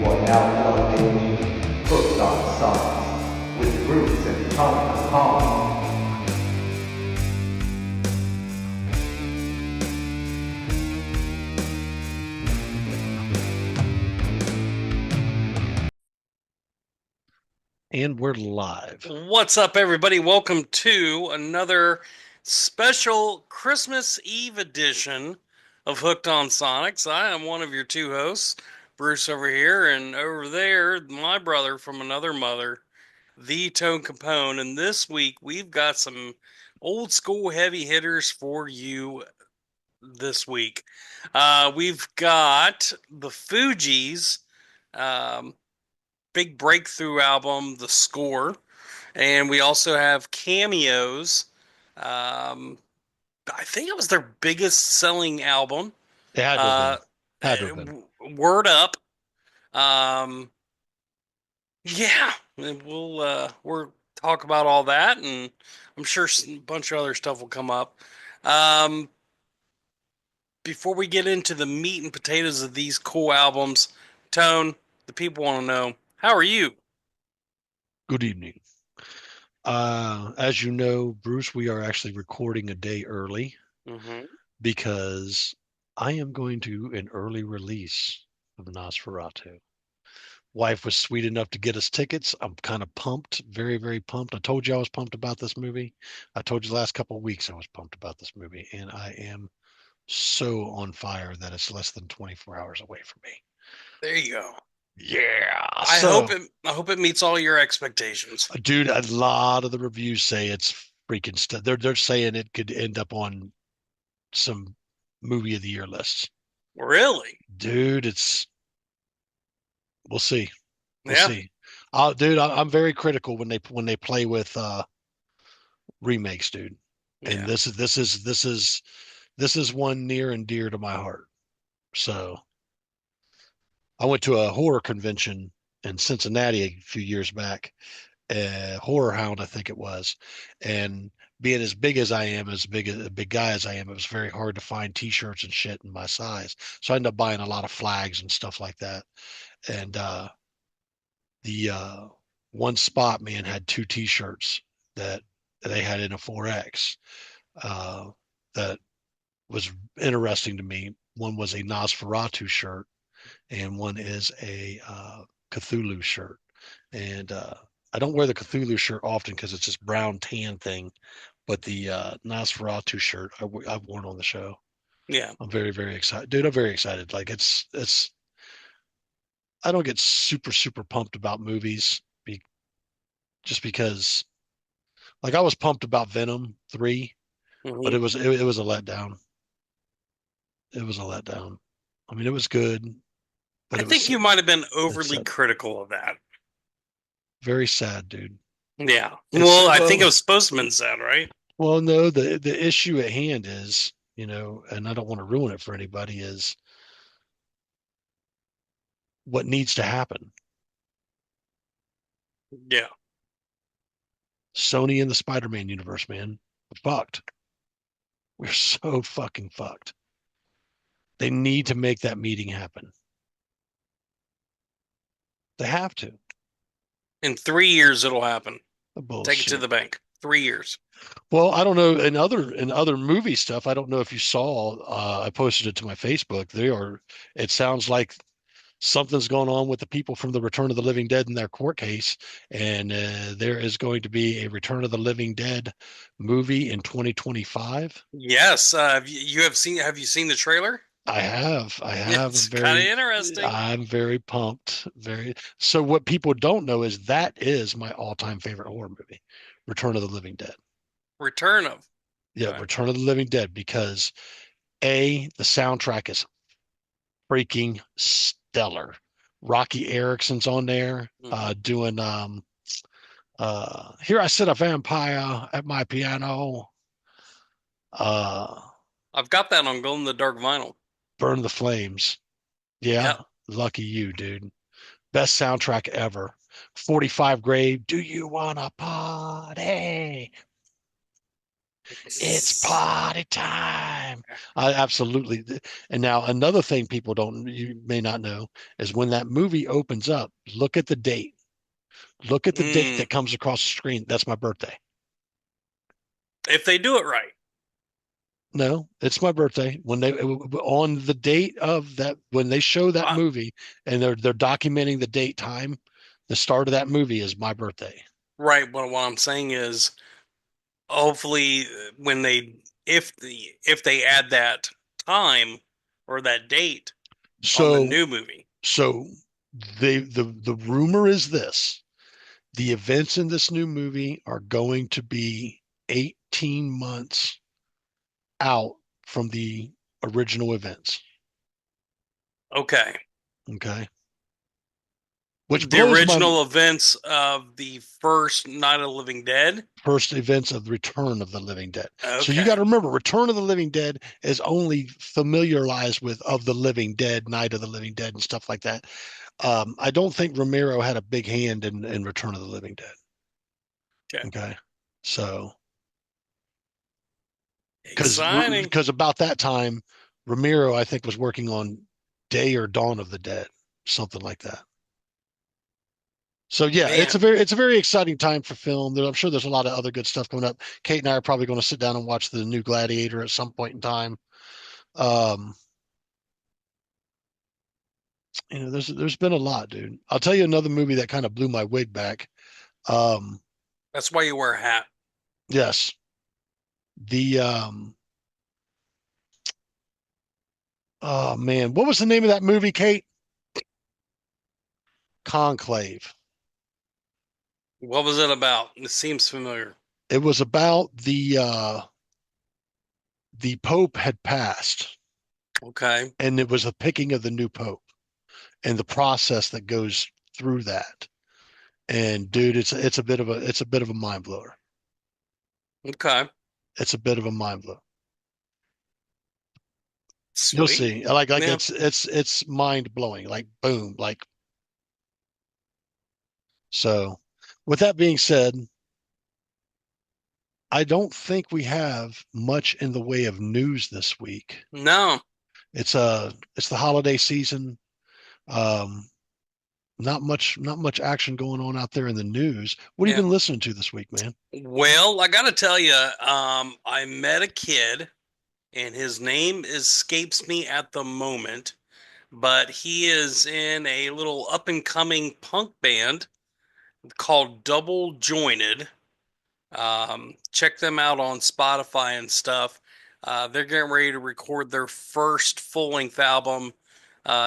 are now plugged into Hooked on Science with Bruce and Tom. And we're live. What's up, everybody? Welcome to another special Christmas Eve edition of Hooked on Sonics. I am one of your two hosts, Bruce over here, and over there, my brother from another mother, the Tone Capone. And this week, we've got some old school heavy hitters for you this week. We've got the Fugees, um, big breakthrough album, The Score. And we also have Cameos. Um, I think it was their biggest selling album. It had to have Uh, been. Had to have been. Word Up. Um, yeah, and we'll talk about all that, and I'm sure a bunch of other stuff will come up. Um, Before we get into the meat and potatoes of these cool albums, Tone, the people want to know, how are you? Good evening. As you know, Bruce, we are actually recording a day early Mm-hmm. because I am going to an early release of Nosferatu. Wife was sweet enough to get us tickets. I'm kind of pumped, very, very pumped. I told you I was pumped about this movie. I told you the last couple of weeks I was pumped about this movie, and I am so on fire that it's less than 24 hours away from me. There you go. Yeah. I hope it meets all your expectations. Dude, a lot of the reviews say it's freaking stuff. They're saying it could end up on some movie of the year lists. Really? Dude, it's we'll see. We'll Yeah. see. Dude, I'm very critical when they play with remakes, dude. And Yeah. this is one near and dear to my heart. So I went to a horror convention in Cincinnati a few years back, Horror Hound, I think it was. And being as big as I am, as big a big guy as I am, it was very hard to find T-shirts and shit in my size. So I ended up buying a lot of flags and stuff like that. And the one spot, man, had two T-shirts that they had in a 4X uh, that was interesting to me. One was a Nosferatu shirt, and one is a Cthulhu shirt. And I don't wear the Cthulhu shirt often because it's this brown tan thing, but the Nosferatu shirt I've worn on the show. Yeah. I'm very, very excited, dude. I'm very excited. Like it's. I don't get super, super pumped about movies just because, like, I was pumped about Venom 3, but Hmm. it was a letdown. It was a letdown. I mean, it was good, but I it was think you might have been it's overly sad. critical of that. Very sad, dude. Yeah. It's Well, I think it well, was supposed to have been sad, right? well, no, the issue at hand is, and I don't want to ruin it for anybody, is what needs to happen. Yeah. Sony and the Spider-Man universe, man, we're fucked. We're so fucking fucked. They need to make that meeting happen. They have to. In 3 years, it'll happen. Take it to Bullshit. the bank. 3 years. Well, I don't know. In other movie stuff, I don't know if you saw. I posted it to my Facebook. They are. It sounds like something's going on with the people from the Return of the Living Dead in their court case, and there is going to be a Return of the Living Dead movie in 2025. Yes. Have you seen the trailer? I have. I have a It's kind of very. interesting. I'm very pumped. Very. So what people don't know is that is my all-time favorite horror movie, Return of the Living Dead. Return of. Yeah, Okay. Return of the Living Dead, because the soundtrack is freaking stellar. Rocky Erickson's on there, Hmm. doing Here I Sit a Vampire at My Piano, uh I've got that on Glow in the Dark vinyl. Burn the Flames. Yeah. Yeah, lucky you, dude. Best soundtrack ever. 45 Grave, Do You Wanna Party? It's party time. I absolutely. And now another thing people don't, you may not know, is when that movie opens up, look at the date. Look at the date Mm, that comes across the screen. That's my birthday. if they do it right. No, it's my birthday. When they on the date of that, when they show that Uh, movie and they're documenting the date time, the start of that movie is my birthday. right. But what I'm saying is, hopefully, when they if they add that time or that date on the So new movie. so the rumor is this: the events in this new movie are going to be 18 months out from the original events. Okay. Okay. Which The blows my original events of the first Night of the Living Dead. first events of the Return of the Living Dead. So you got Okay. to remember, Return of the Living Dead is only familiarized with of the Living Dead, Night of the Living Dead, and stuff like that. I don't think Romero had a big hand in Return of the Living Dead. Okay. Okay. So Exciting. because about that time, Ramiro, I think, was working on Day or Dawn of the Dead, something like that. So yeah, Man, it's a very exciting time for film. I'm sure there's a lot of other good stuff coming up. Kate and I are probably going to sit down and watch the new Gladiator at some point in time. Um, there's been a lot, dude. I'll tell you another movie that kind of blew my wig back. Um, that's why you wear a hat. yes, the oh man, what was the name of that movie, Kate? Conclave. What was it about? It seems familiar. It was about the Pope had passed, Okay. and it was the picking of the new Pope and the process that goes through that. And dude, it's a bit of a mind blower. Okay. It's a bit of a mind blower. You'll Sweet. see. Like Yeah. it's mind blowing. Like boom. Like so. With that being said, I don't think we have much in the way of news this week. No. It's the holiday season. Um, not much action going on out there in the news. What have Yeah. you been listening to this week, man? Well, I gotta tell you, I met a kid, and his name escapes me at the moment, but he is in a little up and coming punk band called Double Jointed. Check them out on Spotify and stuff. They're getting ready to record their first full length album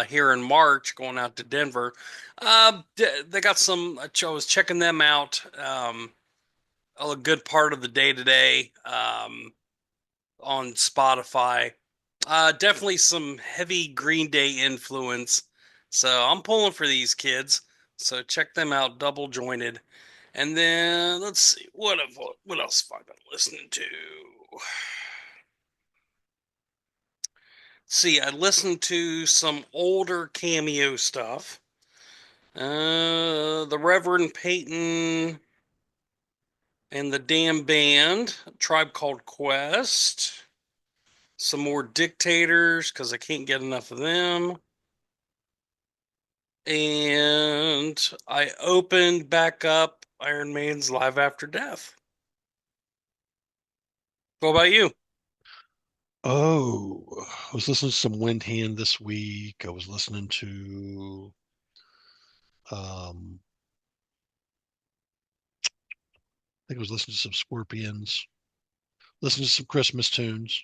here in March, going out to Denver. They got some, I was checking them out a good part of the day today on Spotify. Definitely some heavy Green Day influence. So I'm pulling for these kids. So check them out, Double Jointed. And then let's see what else have I been listening to? See, I listened to some older Cameo stuff. The Reverend Peyton and the Damn Band, Tribe Called Quest. Some more Dictators because I can't get enough of them. And I opened back up Iron Maiden's Live After Death. What about you? Oh, I was listening to some Wind Hand this week. I was listening to I think I was listening to some Scorpions, listening to some Christmas tunes.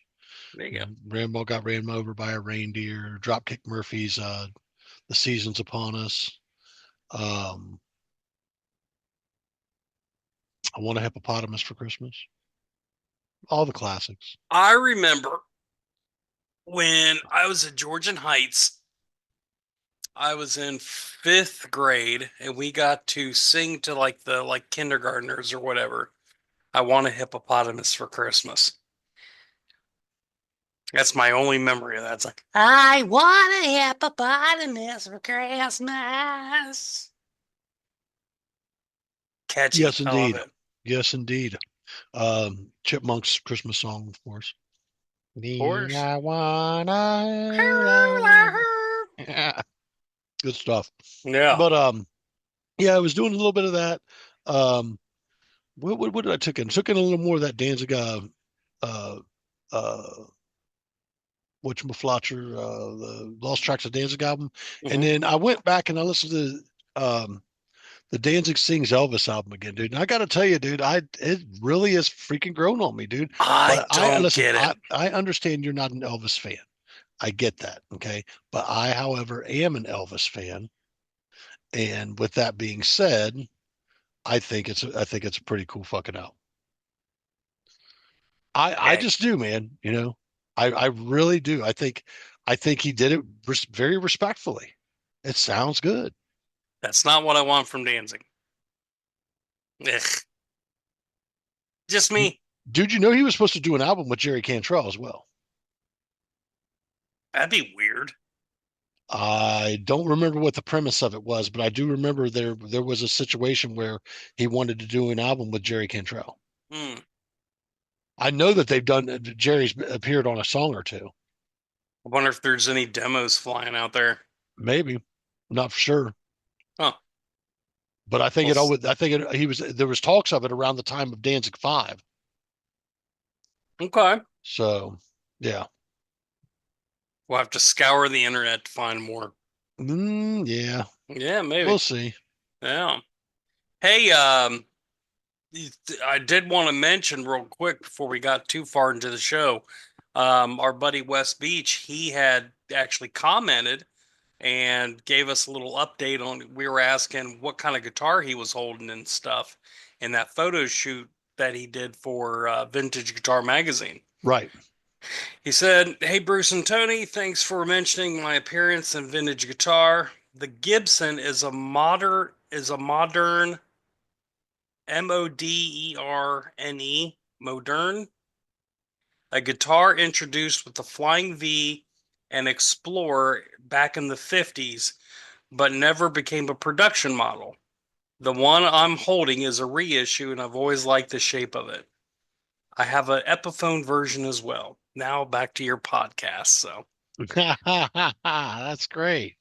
There you go. Rambo got ran over by a reindeer. Dropkick Murphys, The Season's Upon Us. Um, I Want a Hippopotamus for Christmas. All the classics. I remember when I was at Georgian Heights, I was in fifth grade and we got to sing to like kindergartners or whatever. I want a hippopotamus for Christmas. That's my only memory of that. It's like, I want a hippopotamus for Christmas. Catchy. Yes, I love indeed. it. Yes, indeed. Chipmunks Christmas song, of course. Of Me, course. I wanna yeah, good stuff. Yeah. But yeah, I was doing a little bit of that. Um, what did I took in? Took in a little more of that Danzig uh uh whatchamaflotcher, the Lost Tracks of Danzig album. And Hmm. then I went back and I listened to the Danzig Sings Elvis album again, dude. And I gotta tell you, dude, it really has freaking grown on me, dude. I But I don't listen, get it. I understand you're not an Elvis fan. I get that, okay. But I, however, am an Elvis fan. And with that being said, I think it's a pretty cool fucking album. I Okay. just do, man. You know, I really do. I think he did it very respectfully. It sounds good. That's not what I want from Danzig. Ugh. Just You, me. dude, you know he was supposed to do an album with Jerry Cantrell as well. That'd be weird. I don't remember what the premise of it was, but I do remember there was a situation where he wanted to do an album with Jerry Cantrell. Hmm. I know that they've done Jerry's appeared on a song or two. I wonder if there's any demos flying out there. Maybe, not for sure. Huh. But Well, I think he was there was talks of it around the time of Danzig 5. okay. So, yeah. We'll have to scour the internet to find more. Yeah, Yeah, we'll maybe. see. Yeah. Hey, I did want to mention real quick before we got too far into the show, our buddy West Beach, he had actually commented and gave us a little update on, we were asking what kind of guitar he was holding and stuff in that photo shoot that he did for Vintage Guitar Magazine. Right. He said, "Hey Bruce and Tony, thanks for mentioning my appearance in vintage guitar. The Gibson is a modern Moderne, modern, a guitar introduced with the Flying V and Explorer back in the 50s, but never became a production model. The one I'm holding is a reissue, and I've always liked the shape of it. I have an Epiphone version as well. Now back to your podcast." So, That's great.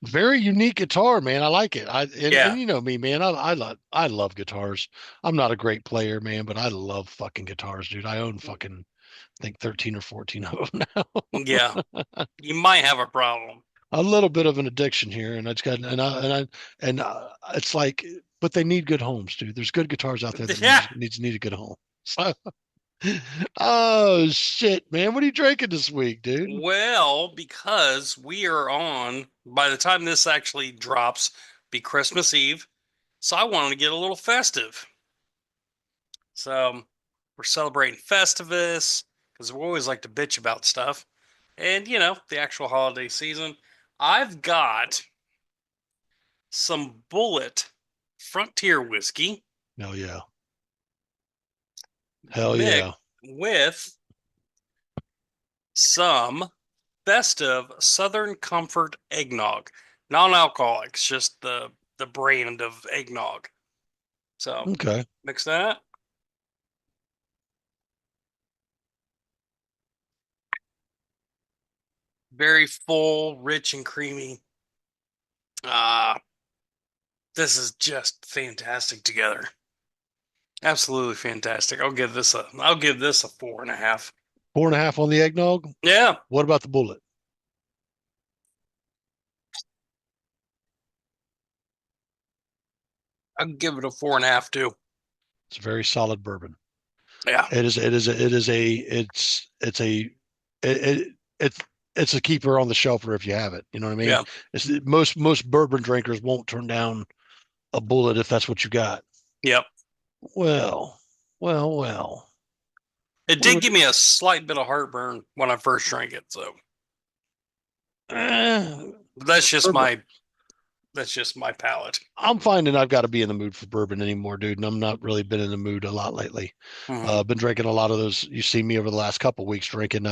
Very unique guitar, man. I like it. yeah, And you know me, man. I love guitars. I'm not a great player, man, but I love fucking guitars, dude. I own fucking I think 13 or 14 of them now. yeah, you might have a problem. A little bit of an addiction here, and I just got and it's like, but they need good homes, dude. There's good guitars out there that Yeah. need a good home. So, oh shit, man, what are you drinking this week, dude? Well, because we are on, by the time this actually drops, be Christmas Eve. So I wanted to get a little festive. So we're celebrating Festivus because we always like to bitch about stuff. And, the actual holiday season. I've got some Bullet Frontier whiskey Hell yeah, hell mixed yeah. with some festive Southern Comfort eggnog. Non-alcoholic, it's just the brand of eggnog. So Okay. mix that. Very full, rich, and creamy. Ah, this is just fantastic together. Absolutely fantastic. I'll give this a 4.5. 4.5 on the eggnog. Yeah, What about the bullet? I'll give it a 4.5 too. It's a very solid bourbon. Yeah, It's it's it's a keeper on the shelf if you have it. You know what I mean? yeah, It's most bourbon drinkers won't turn down a bullet if that's what you got. yep. Well, well. It What do did give me a slight bit of heartburn when I first drank it, so eh, that's just bourbon. my that's just my palate. I'm finding I've got to be in the mood for bourbon anymore, dude, and I'm not really been in the mood a lot lately. Hmm. Been drinking a lot of those. You see me over the last couple weeks drinking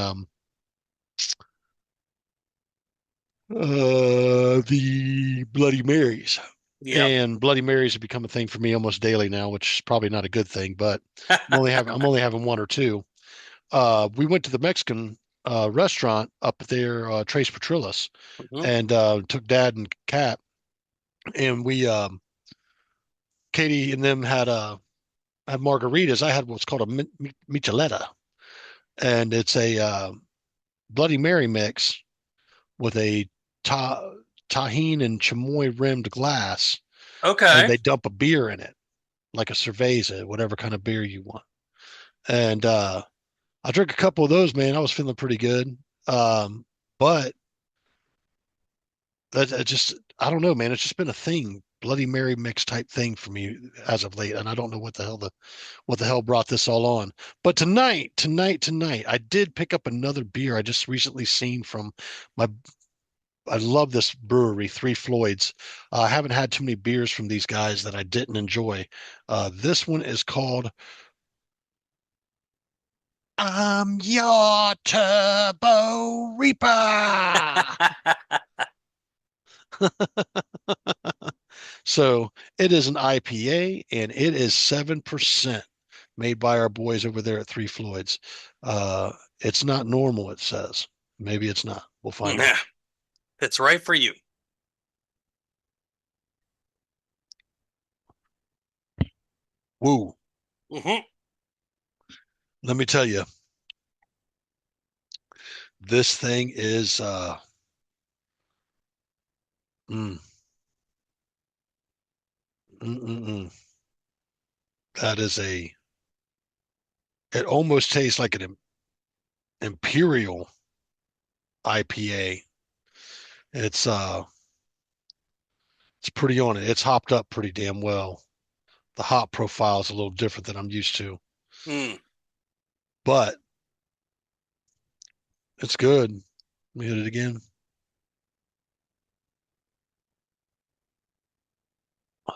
the Bloody Marys. Yep. and Bloody Marys have become a thing for me almost daily now, which is probably not a good thing, but I'm only having one or two. We went to the Mexican restaurant up there, Tres Patrilas, Mhm. and took Dad and Kat, and we Katie and them had margaritas. I had what's called a michelada, and it's a Bloody Mary mix with a ta tahine and chamoy rimmed glass, and Okay. they dump a beer in it, like a cerveza, whatever kind of beer you want. And I drank a couple of those, man. I was feeling pretty good. But that just, I don't know, man. It's just been a thing, Bloody Mary mix type thing for me as of late, and I don't know what the hell brought this all on. But tonight, I did pick up another beer I just recently seen from my. I love this brewery, Three Floyds. I haven't had too many beers from these guys that I didn't enjoy. This one is called I'm Your Turbo Reaper. So it is an IPA and it is 7% made by our boys over there at Three Floyds. It's not normal, it says. Maybe it's not. We'll find Yeah, out. it's right for you. Woo. Hmm. Let me tell you, this thing is mm, mm, mm, mm. That is it almost tastes like an imperial IPA. It's pretty on it. It's hopped up pretty damn well. The hop profile is a little different than I'm used to, Mm. but it's good. Let me hit it again. I'm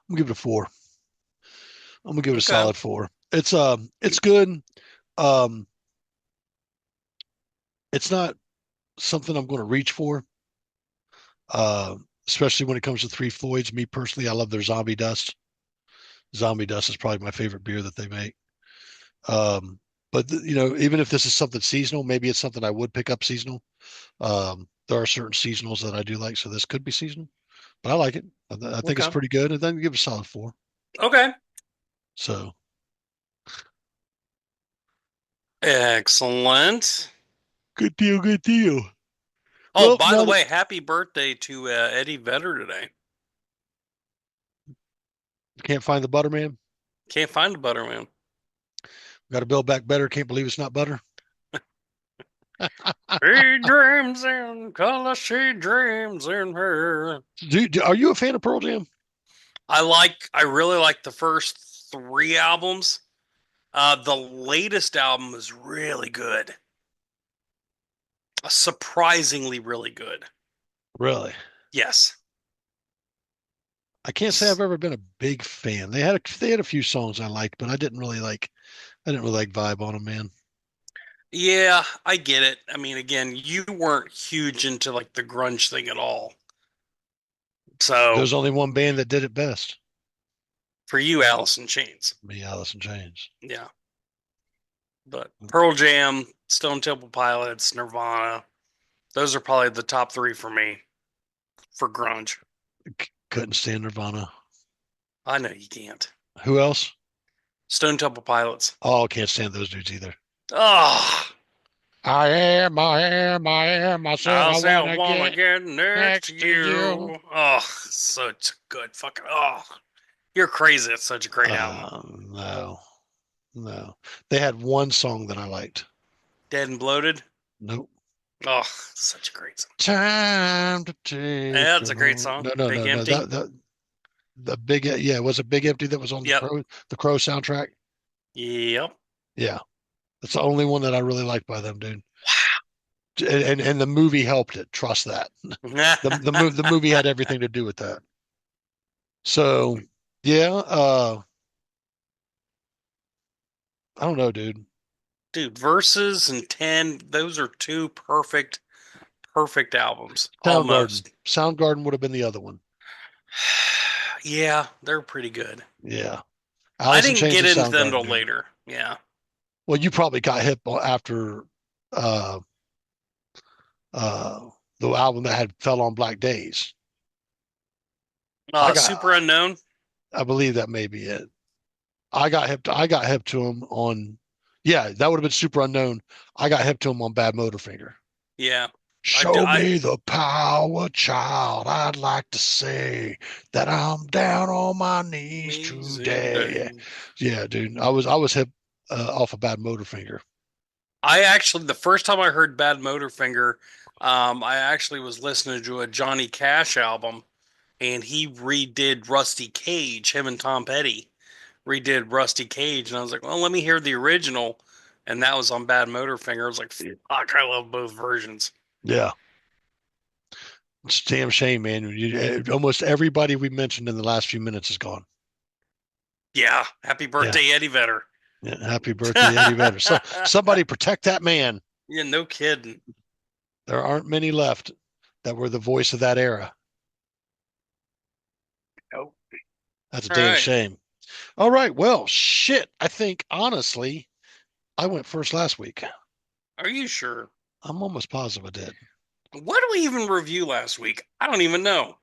gonna give it a four. I'm gonna give it a Okay. solid four. It's good. Um, it's not something I'm going to reach for. Uh, Especially when it comes to Three Floyds. Me personally, I love their Zombie Dust. Zombie Dust is probably my favorite beer that they make. Um, but even if this is something seasonal, maybe it's something I would pick up seasonal. There are certain seasonals that I do like, so this could be seasonal, but I like it. I think it's Okay. pretty good, and then give it a solid four. Okay. So Excellent. good deal, good deal. Oh, Well, by the now that way, happy birthday to Eddie Vedder today. you can't find the butter, man, Can't find a Butterman. got to build back better. Can't believe it's not butter. She dreams in color, she dreams in her. Are you a fan of Pearl Jam? I really like the first three albums. The latest album is really good. Surprisingly really good. Really? Yes. I can't say I've ever been a big fan. They had a few songs I liked, but I didn't really like vibe on them, man. Yeah, I get it. I mean, again, you weren't huge into like the grunge thing at all. So There's only one band that did it best. for you, Alice in Chains. Me, Alice in Chains. Yeah. But Pearl Jam, Stone Temple Pilots, Nirvana, those are probably the top three for me for grunge. Couldn't stand Nirvana. I know you can't. Who else? Stone Temple Pilots. Oh, can't stand those dudes either. Oh, I said I I say I want to want to get get next to next to you. you. Oh, such good fucking. Oh, you're crazy. It's such a great album. No, no. They had one song that I liked. Dead and Bloated. Nope. Oh, such a great song. Time to take Yeah, it's you a great home. song. No, no, Big no, no. Empty. The big, yeah, it was a Big Empty that was on Yep. the Crow soundtrack. Yep. Yeah, that's the only one that I really like by them, dude. And the movie helped it. Trust that. The movie had everything to do with that. So yeah, I don't know, dude. Dude, Verses and 10, those are two perfect albums. Soundgarden. Almost. Soundgarden would have been the other one. Yeah, they're pretty good. Yeah. I Alice in didn't Chains get and into them Soundgarden, till dude. later. Yeah. Well, you probably got hip after uh uh the album that had Fell on Black Days. I Super got Unknown. I believe that may be it. I got hip to him on, yeah, that would have been Super Unknown. I got hip to him on Bad Motorfinger. Yeah. I do. Show me the power, child. I'd like to say that I'm down on my knees today. Today. Yeah, dude. I was hip off of Bad Motorfinger. I actually, the first time I heard Bad Motorfinger, I actually was listening to a Johnny Cash album, and he redid Rusty Cage. Him and Tom Petty redid Rusty Cage, and I was like, well, let me hear the original, and that was on Bad Motorfinger. I was like, fuck, I love both versions. Yeah, it's a damn shame, man. Almost everybody we mentioned in the last few minutes is gone. Yeah, happy Yeah. birthday, Eddie Vedder. Yeah. Happy birthday, Eddie Vedder. So somebody protect that man. Yeah, no kidding. There aren't many left that were the voice of that era. Nope. That's a All damn right. shame. All right. Well, shit. I think honestly, I went first last week. Are you sure? I'm almost positive I did. What did we even review last week? I don't even know.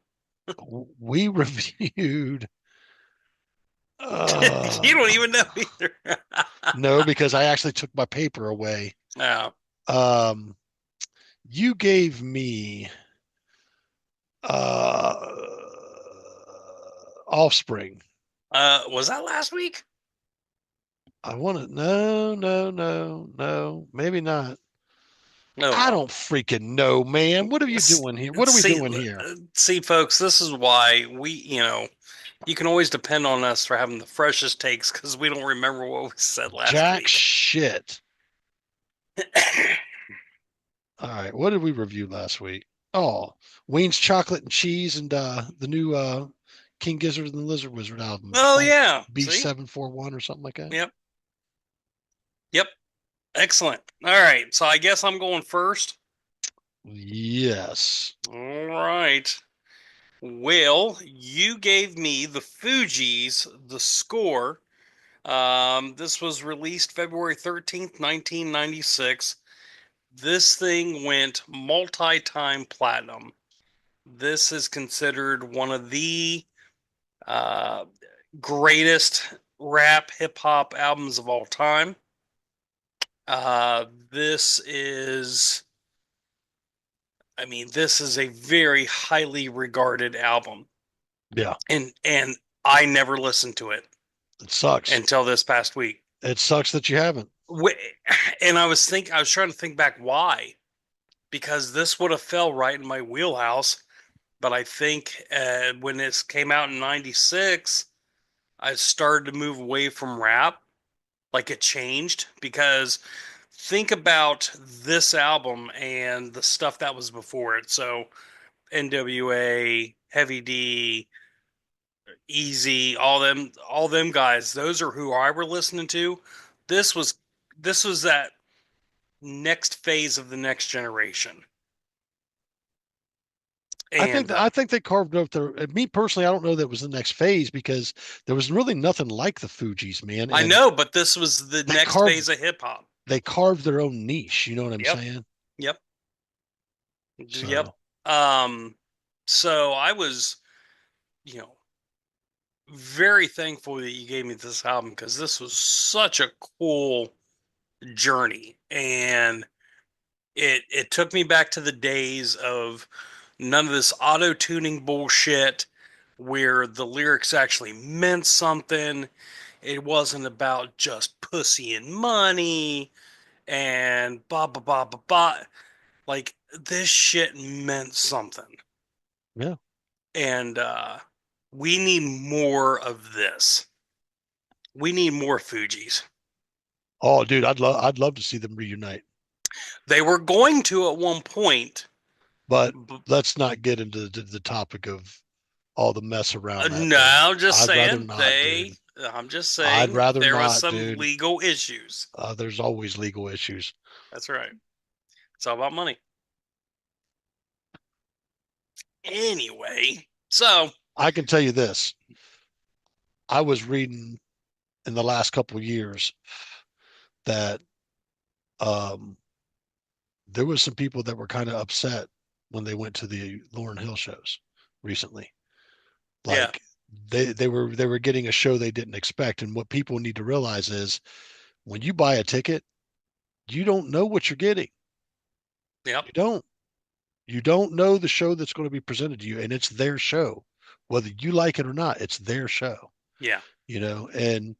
We reviewed. You don't even know either. No, because I actually took my paper away. Yeah. Um, you gave me uh, Offspring. Was that last week? I want to. No, no, no, no. Maybe not. No. I Well. don't freaking know, man. What are you doing here? What are we See, doing here? see, folks, this is why you can always depend on us for having the freshest takes because we don't remember what we said last Jack week. shit. All right. What did we review last week? Oh, Wayne's Chocolate and Cheese and the new King Gizzard and the Lizard Wizard album. Oh yeah. See? B741 or something like that. Yep. Yep. Excellent. All right. So I guess I'm going first. Yes. All right. Well, you gave me the Fugees, the score. This was released February 13th, 1996. This thing went multi-time platinum. This is considered one of the uh, greatest rap hip hop albums of all time. This is, I mean, this is a very highly regarded album, Yeah. and I never listened to it It sucks. until this past week. It sucks that you haven't. And I was trying to think back why, because this would have fell right in my wheelhouse. But I think when this came out in '96, I started to move away from rap. Like it changed because think about this album and the stuff that was before it. So NWA, Heavy D, Easy, all them guys. Those are who I were listening to. This was this was that next phase of the next generation. And I think they carved out their. Me personally, I don't know that it was the next phase because there was really nothing like the Fugees, man. I And know, but this was the next phase of hip hop. they carved their own niche. You know what I'm Yep. saying? Yep. Yep. So So I was, you know, very thankful that you gave me this album because this was such a cool journey. And it took me back to the days of none of this auto tuning bullshit where the lyrics actually meant something. It wasn't about just pussy and money and blah blah blah blah blah. Like this shit meant something. yeah. And we need more of this. We need more Fugees. Oh, dude, I'd love to see them reunite. They were going to at one point. But let's not get into the topic of all the mess around that, No, dude. I'm just I'd rather saying not, dude. I'm just I'd saying rather there was not, some dude. legal issues. There's always legal issues. That's right. It's all about money. anyway. So I can tell you this. I was reading in the last couple of years that um, there was some people that were kind of upset when they went to the Lauryn Hill shows recently. yeah, Like they were getting a show they didn't expect. And what people need to realize is when you buy a ticket, you don't know what you're getting. yep, You don't. You don't know the show that's going to be presented to you, and it's their show. Whether you like it or not, it's their show, yeah. and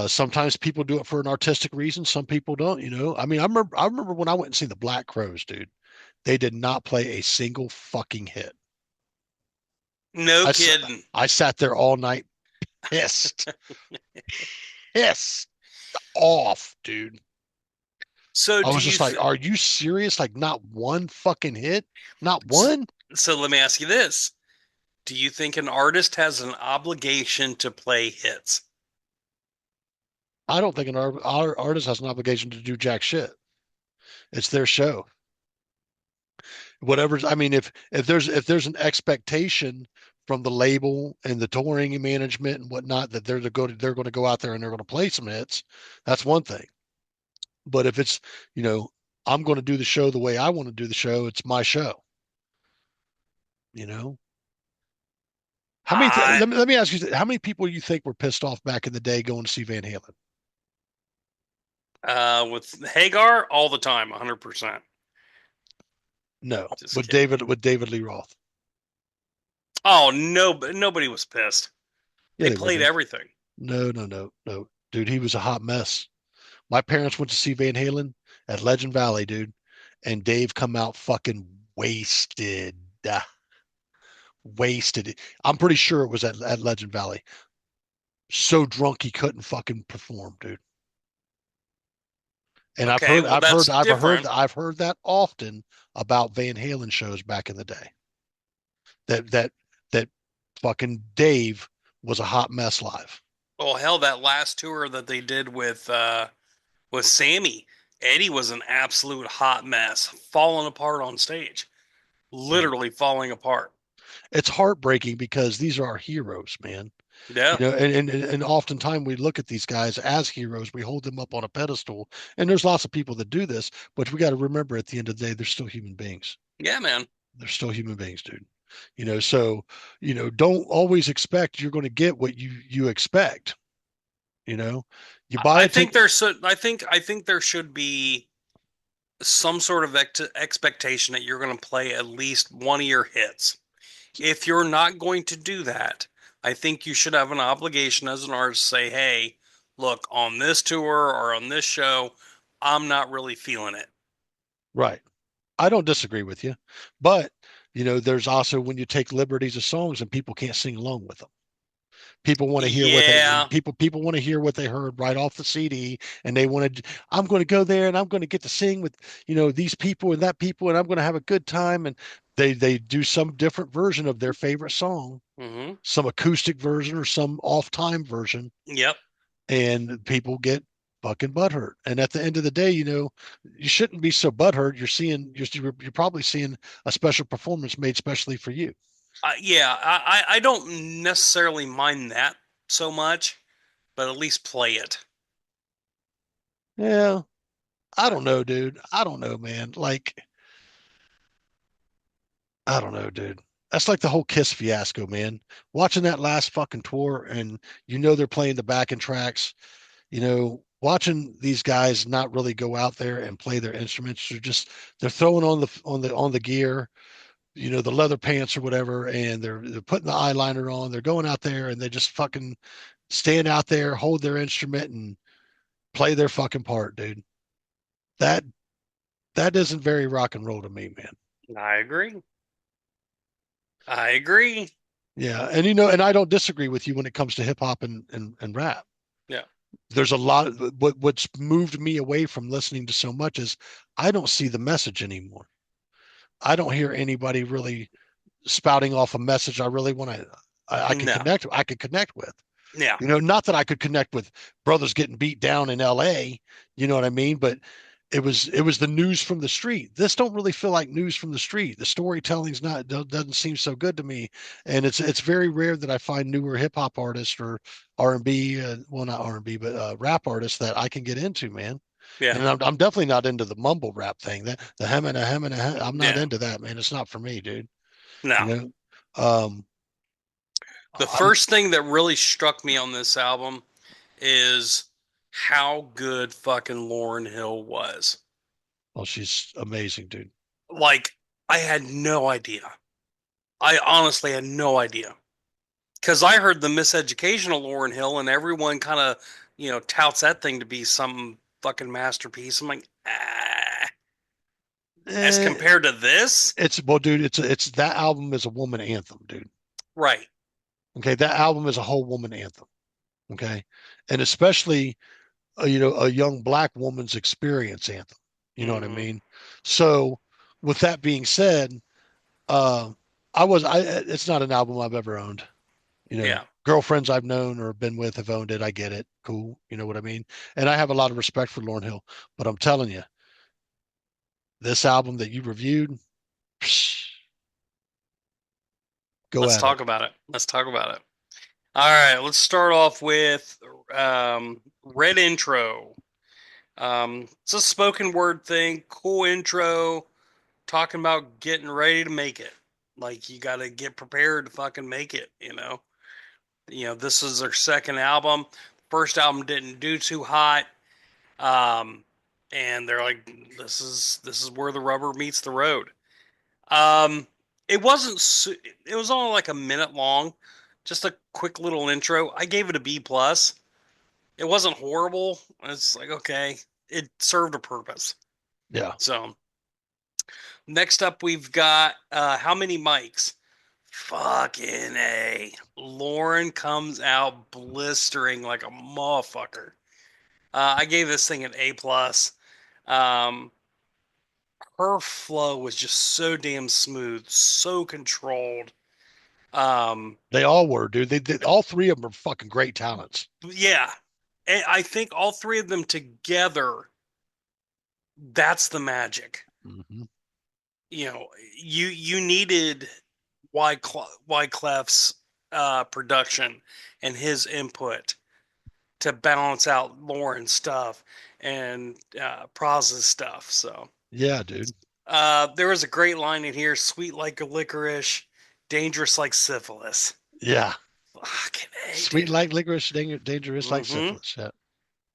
sometimes people do it for an artistic reason. Some people don't. I mean, I remember when I went and seen the Black Crows, dude. They did not play a single fucking hit. No I, s- kidding. I sat there all night pissed, pissed off, dude. So I do was you? just like, are you serious? Like, not one fucking hit? Not So, one? so let me ask you this: do you think an artist has an obligation to play hits? I don't think our artist has an obligation to do jack shit. It's their show. Whatever's, I mean, if there's an expectation from the label and the touring management and whatnot that they're going to go out there and they're going to play some hits, that's one thing. But if it's, you know, I'm going to do the show the way I want to do the show, it's my show. You know, I let me ask you, how many people you think were pissed off back in the day going to see Van Halen? with Hagar all the time, 100%. No, Just with kidding. David Lee Roth. Oh no, nobody was pissed. Yeah, They they were, played dude. everything. No, no, no, no, dude. He was a hot mess. My parents went to see Van Halen at Legend Valley, dude, and Dave come out fucking wasted, wasted. I'm pretty sure it was at Legend Valley. So drunk he couldn't fucking perform, dude. And I've Okay, heard, well I've heard, that's I've heard, different. I've heard that often about Van Halen shows back in the day. That fucking Dave was a hot mess live. Well, hell, that last tour that they did with Sammy, Eddie was an absolute hot mess, falling apart on stage, Yeah. literally falling apart. It's heartbreaking because these are our heroes, man. Yeah, And oftentimes we look at these guys as heroes. We hold them up on a pedestal. And there's lots of people that do this, but we got to remember at the end of the day, they're still human beings. yeah, man. They're still human beings, dude. So don't always expect you're going to get what you expect. You know, you buy I a think ticket. there's I think there should be some sort of expectation that you're going to play at least one of your hits. If you're not going to do that, I think you should have an obligation as an artist to say, hey, look, on this tour or on this show, I'm not really feeling it. Right. I don't disagree with you, but there's also when you take liberties of songs and people can't sing along with them. People want to hear what they Yeah. people want to hear what they heard right off the CD, and they want to. I'm going to go there and I'm going to get to sing with these people and that people, and I'm going to have a good time. And they do some different version of their favorite song, Hmm. some acoustic version or some off time version, Yep. and people get fucking butthurt. And at the end of the day, you shouldn't be so butthurt. You're probably seeing a special performance made specially for you. Yeah. I don't necessarily mind that so much, but at least play it. Yeah, I don't know, dude. I don't know, man. Like, I don't know, dude. That's like the whole Kiss fiasco, man. Watching that last fucking tour and they're playing the backing tracks, watching these guys not really go out there and play their instruments. They're throwing on the gear, the leather pants or whatever, and they're putting the eyeliner on. They're going out there and they just fucking stand out there, hold their instrument and play their fucking part, dude. That that isn't very rock and roll to me, man. I agree. I agree. Yeah, and I don't disagree with you when it comes to hip hop and rap. Yeah. There's a lot of what's moved me away from listening to so much is I don't see the message anymore. I don't hear anybody really spouting off a message I really want to No. I can connect with. Yeah. Not that I could connect with brothers getting beat down in LA, you know what I mean? But it was the news from the street. This don't really feel like news from the street. The storytelling's not doesn't seem so good to me, and it's very rare that I find newer hip hop artists or R&B, well not R&B, but rap artists that I can get into, man. Yeah. And I'm definitely not into the mumble rap thing. That the hem and a hem, I'm not Yeah. into that, man. It's not for me, dude. You No. know, um, The I'm first thing that really struck me on this album is how good fucking Lauryn Hill was. well, she's amazing, dude. Like, I had no idea. I honestly had no idea. Because I heard the miseducation of Lauryn Hill, and everyone kind of, touts that thing to be some fucking masterpiece. I'm like, ah. As Eh, compared to this, it's well, dude. It's that album is a woman anthem, dude. right? Okay, that album is a whole woman anthem. Okay, and especially a young black woman's experience anthem. You know what I Hmm. mean? So, with that being said, uh, I it's not an album I've ever owned. Yeah, Girlfriends I've known or been with have owned it. I get it. Cool. You know what I mean? And I have a lot of respect for Lauryn Hill, but I'm telling you, this album that you reviewed, psh, go let's at it. talk about it. Let's talk about it. All right, let's start off with Red Intro. It's a spoken word thing, cool intro, talking about getting ready to make it. Like you got to get prepared to fucking make it. This is their second album. First album didn't do too hot, um, and they're like, this is where the rubber meets the road. Um, it wasn't. It was only like a minute long, just a quick little intro. I gave it a B plus. It wasn't horrible. It's like okay, it served a purpose. Yeah. So next up, we've got how many mics? Fucking A. Lauren comes out blistering like a motherfucker. I gave this thing an A plus. Um, her flow was just so damn smooth, so controlled. Um, They all were, dude. All three of them are fucking great talents. yeah, and I think all three of them together, that's the magic. Hmm. You know, you needed Wyclef's production and his input to balance out Lauren's stuff and Praz's stuff. So Yeah, dude. there was a great line in here: "Sweet like a licorice, dangerous like syphilis." Yeah. Fucking A, Sweet dude. like licorice, dangerous like Mm-hmm. syphilis.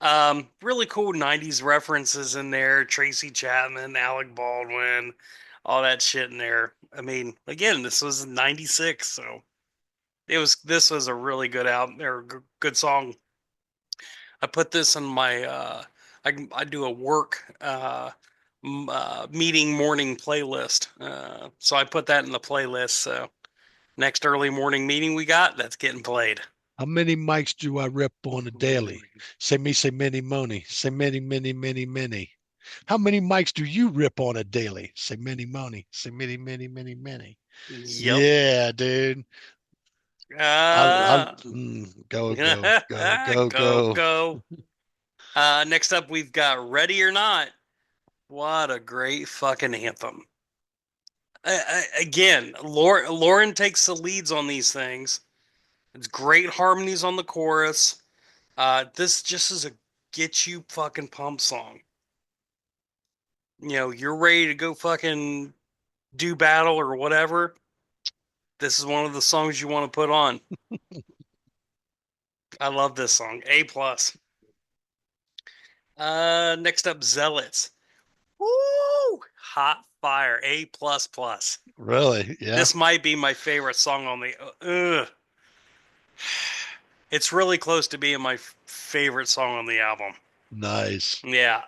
Yeah. Really cool '90s references in there: Tracy Chapman, Alec Baldwin, all that shit in there. I mean, again, this was '96, so this was a really good album or good song. I put this in my I do a work meeting morning playlist. So I put that in the playlist. So next early morning meeting we got, that's getting played. How many mics do I rip on a daily? Say many, money. Say many, many, many, many. How many mics do you rip on a daily? Say many, money. Say many, many, many, many. Yep. Yeah, dude. Uh, Go, go, go, go, go, go. go. Next up, we've got Ready or Not. What a great fucking anthem. Again, Lauren takes the leads on these things. It's great harmonies on the chorus. This just is a get you fucking pumped song. You're ready to go fucking do battle or whatever. This is one of the songs you want to put on. I love this song. A plus. Next up, Zealots. Woo! Hot fire. A plus plus. Really? Yeah. This might be my favorite song on the. It's really close to being my favorite song on the album. Nice. Yeah.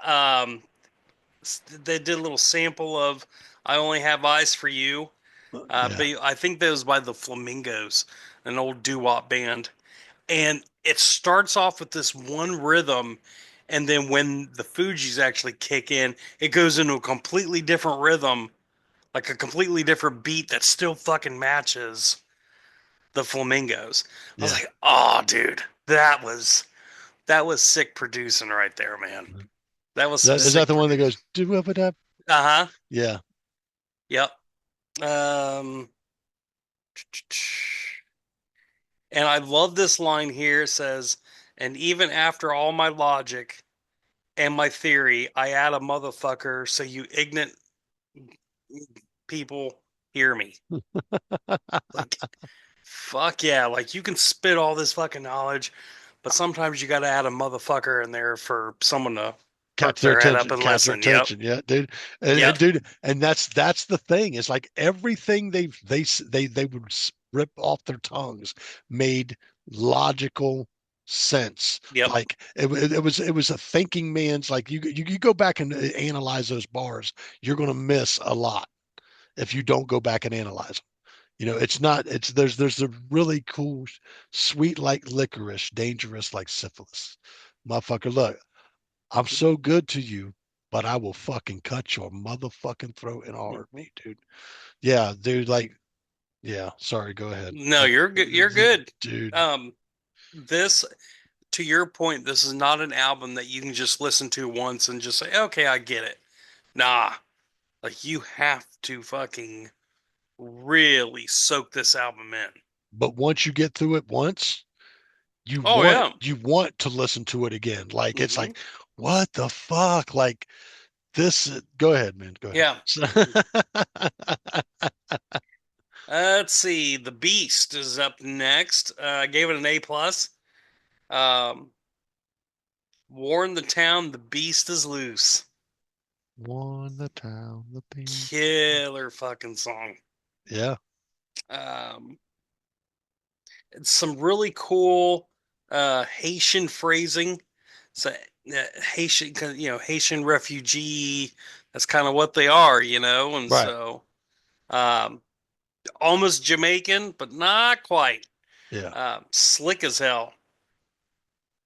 They did a little sample of "I Only Have Eyes for You," Yeah. but I think that was by the Flamingos, an old doo-wop band. And it starts off with this one rhythm, and then when the Fugees actually kick in, it goes into a completely different rhythm, like a completely different beat that still fucking matches the Flamingos. I was Yeah. like, oh, dude, that was sick producing right there, man. That was some Is that sick the one that goes producing. do up it up? Uh-huh. Yeah. Yep. Um, and I love this line here. It says, and even after all my logic and my theory, I add a motherfucker so you ignorant people hear me. Like, fuck yeah. Like, you can spit all this fucking knowledge, but sometimes you got to add a motherfucker in there for someone to perk Catch their their head up attention, and catch their listen. Yep. attention. Yeah, dude. Yep. And dude, and that's the thing. It's like everything they would rip off their tongues made logical sense. Yep. Like it was a thinking man's like you go back and analyze those bars, you're gonna miss a lot if you don't go back and analyze them. It's not, there's a really cool, sweet like licorice, dangerous like syphilis. Motherfucker, look, I'm so good to you, but I will fucking cut your motherfucking throat in a Mhm. heartbeat, dude. Yeah, dude, like, yeah, sorry, go ahead. No, you're good. You're good. Dude, Um, this, to your point, this is not an album that you can just listen to once and just say, okay, I get it. Nah, like you have to fucking really soak this album in. but once you get through it once, you Oh want yeah. you want to listen to it again. Like it's Hmm. like, what the fuck? Like this, go ahead, man, go Yeah. ahead. Let's see. The Beast is up next. I gave it an A plus. Um, Warn the town, the beast is loose. Won the town, the beast. Killer fucking song. Yeah, Um, it's some really cool Haitian phrasing. So Haitian, Haitian refugee. That's kind of what they are, and right. so um, almost Jamaican, but not quite. Yeah. Slick as hell,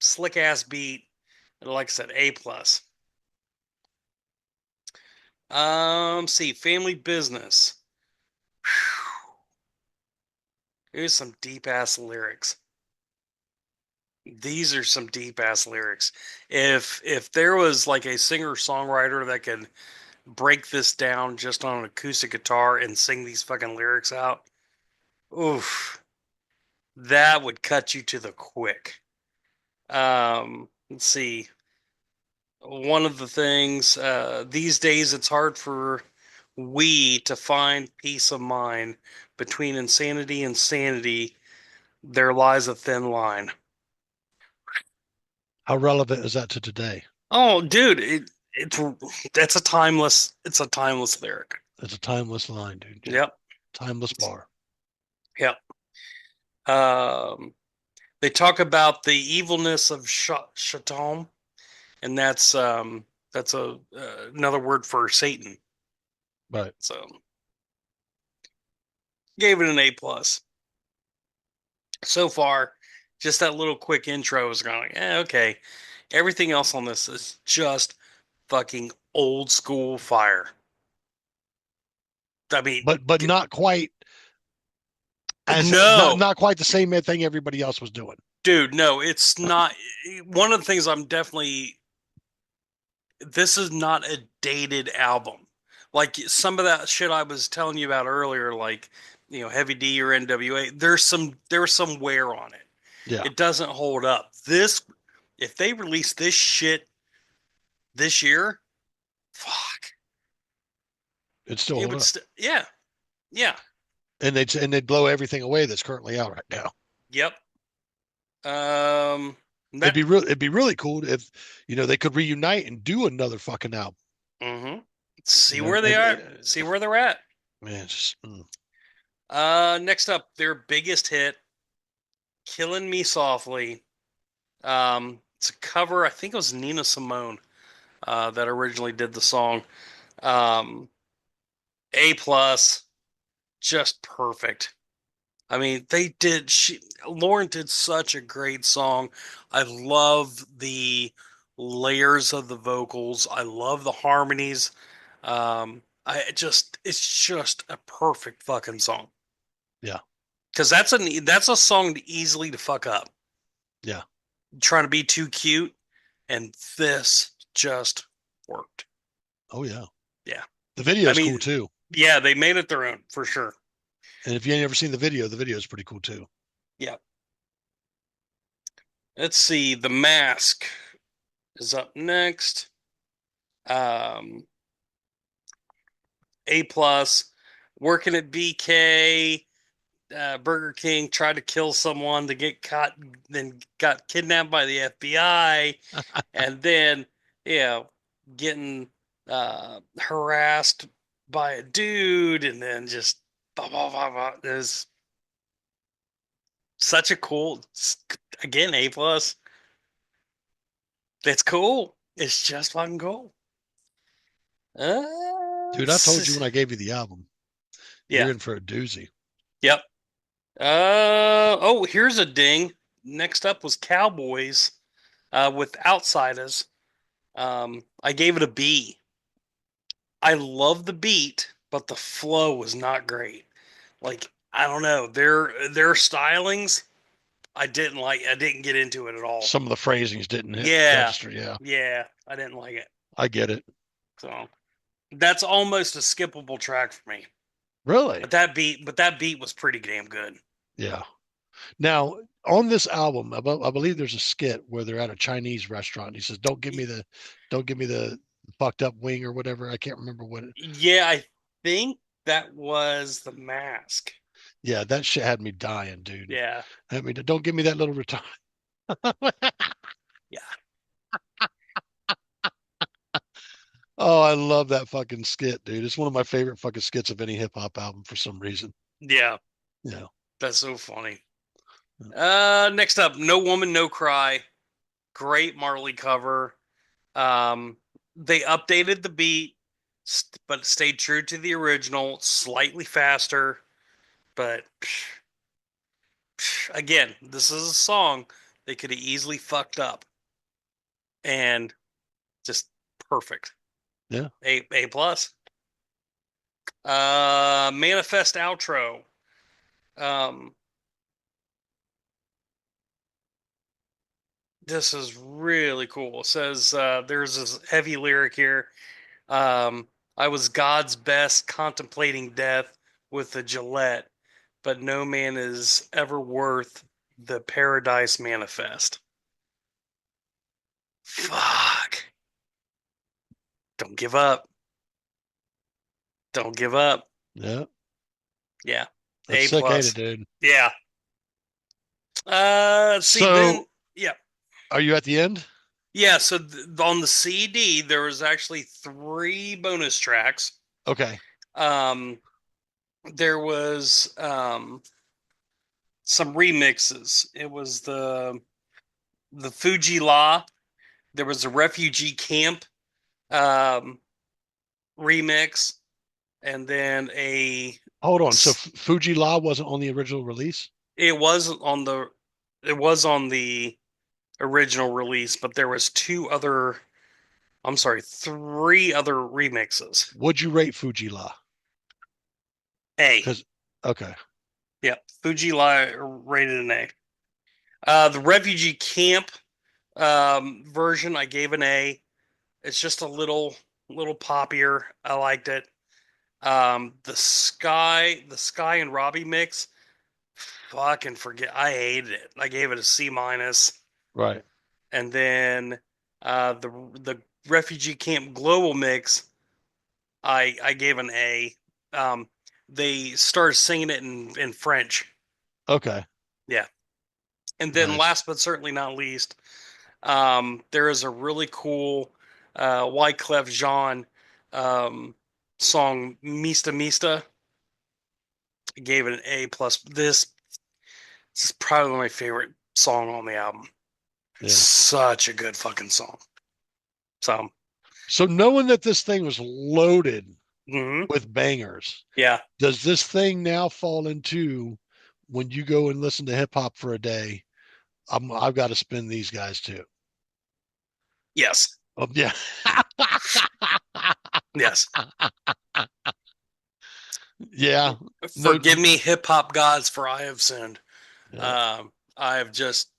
slick ass beat, and like I said, A plus. See, family business. Here's some deep ass lyrics. These are some deep ass lyrics. If there was like a singer songwriter that could break this down just on an acoustic guitar and sing these fucking lyrics out, oof, that would cut you to the quick. Let's see. One of the things these days it's hard for we to find peace of mind between insanity and sanity. There lies a thin line. How relevant is that to today? Oh, dude, it's that's a timeless lyric. It's a timeless line, dude. Yeah. Yep, Timeless bar. yep. Um, they talk about the evilness of Shatom, and that's another word for Satan. Right. So gave it an A plus. So far, just that little quick intro is going, okay. Everything else on this is just fucking old school fire. I mean, But not quite as not no, not quite the same thing everybody else was doing. dude, no, it's not. One of the things I'm definitely, this is not a dated album. Like some of that shit I was telling you about earlier, like, Heavy D or NWA, there's some wear on it. Yeah. It doesn't hold up. If they release this shit this year, fuck, It still it hold would up. yeah, yeah, And they'd blow everything away that's currently out right now. yep. Um, that, It'd be really cool if they could reunite and do another fucking album. mm-hmm. See You know, where they and, are. See where they're at. man, it's just Next up, their biggest hit, "Killing Me Softly." It's a cover. I think it was Nina Simone that originally did the song. Um, A plus, just perfect. I mean, Lauren did such a great song. I love the layers of the vocals. I love the harmonies. It's just a perfect fucking song. yeah, Because that's a song easily to fuck up. yeah. Trying to be too cute, and this just worked. Oh yeah. Yeah. The video I is cool mean, too. yeah, they made it their own for sure. And if you ain't ever seen the video is pretty cool too. Yeah. Let's see. The Mask is up next. Um, A plus. Working at BK. Burger King tried to kill someone to get caught, then got kidnapped by the FBI, and then getting harassed by a dude, and then just blah blah blah blah. There's such a cool, again, A plus. It's cool. It's just fucking cool. Dude, I told you when I gave you the album, you're Yeah. in for a doozy. Yep. Oh, here's a ding. Next up was Cowboys with Outsiders. I gave it a B. I love the beat, but the flow was not great. Like, I don't know, their stylings, I didn't like. I didn't get into it at all. Some of the phrasings didn't hit Yeah, register. Yeah, yeah, I didn't like it. I get it. So that's almost a skippable track for me. Really? But that beat was pretty damn good. Yeah. Now, on this album, I believe there's a skit where they're at a Chinese restaurant. And he says, don't give me the fucked up wing or whatever. I can't remember what it. Yeah, I think that was the Mask. Yeah, that shit had me dying, dude. Yeah, I mean, don't give me that little retard. yeah, Oh, I love that fucking skit, dude. It's one of my favorite fucking skits of any hip hop album for some reason. yeah. Yeah. That's so funny. Next up, No Woman, No Cry. Great Marley cover. They updated the beat, but stayed true to the original, slightly faster. But again, this is a song they could have easily fucked up, and just perfect. Yeah. A plus. Manifest outro. Um, this is really cool. It says there's this heavy lyric here. Um, I was God's best contemplating death with a Gillette, but no man is ever worth the paradise manifest. Fuck. Don't give up. Don't give up. Yeah. Yeah. That's A sick, ain't plus. it, dude? Yeah. Let's see So, then. Yeah. are you at the end? Yeah, so on the CD there was actually 3 bonus tracks. Okay. Um there was some remixes. It was the Fuji La. There was a refugee camp um, remix, and then Hold on. So Fuji La wasn't on the original release? it was on the it was on the original release, but there was 2 other. I'm sorry, 3 other remixes. Would you rate Fuji La? A. Because okay. Yep, Fuji La rated an A. The refugee camp version, I gave an A. It's just a little poppier. I liked it. The Sky and Robbie mix, fucking forget. I hated it. I gave it a C minus. Right. And then the refugee camp global mix, I gave an A. Um, they started singing it in French. Okay. Yeah. And then Nice. last but certainly not least, there is a really cool Wyclef Jean song, Mista Mista. I gave it an A plus. This is probably my favorite song on the album. It's Yeah. such a good fucking song. So, So knowing that this thing was loaded mhm. with bangers, Yeah, does this thing now fall into when you go and listen to hip hop for a day? I've got to spin these guys too. yes, Yeah. yes. Yeah. No. Forgive me, hip hop gods, for I have sinned. Yeah. I have just